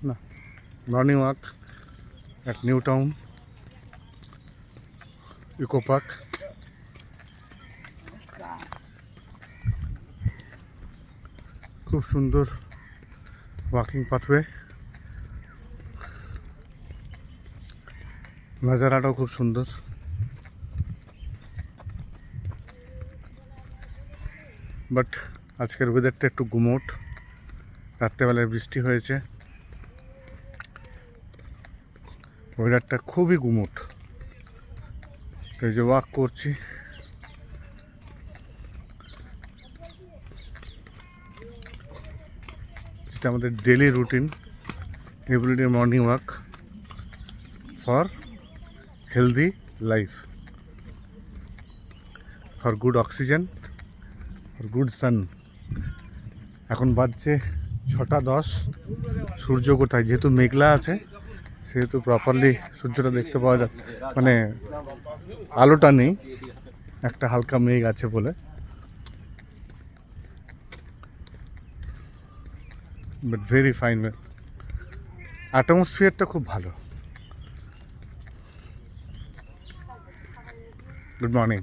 না, morning walk at New Town Eco Park. খুব সুন্দর ওয়াকিং পাথওয়ে, নাজারাটাও খুব সুন্দর। বাট আজকের ওয়েদারটা একটু গুমোট, রাত্রেবেলায় বৃষ্টি হয়েছে, ওয়েদারটা খুবই গুমোট। এই যে ওয়াক করছি, যেটা আমাদের daily routine, everyday morning walk for healthy life, for good oxygen, for good sun. এখন বাজছে 6:10। সূর্য কোথায়? যেহেতু মেঘলা আছে সেহেতু প্রপারলি সূর্যটা দেখতে পাওয়া যায়, মানে আলোটা নেই, একটা হালকা মেঘ আছে বলে। বাট ভেরি ফাইন, অ্যাটমসফিয়ারটা খুব ভালো। Good morning.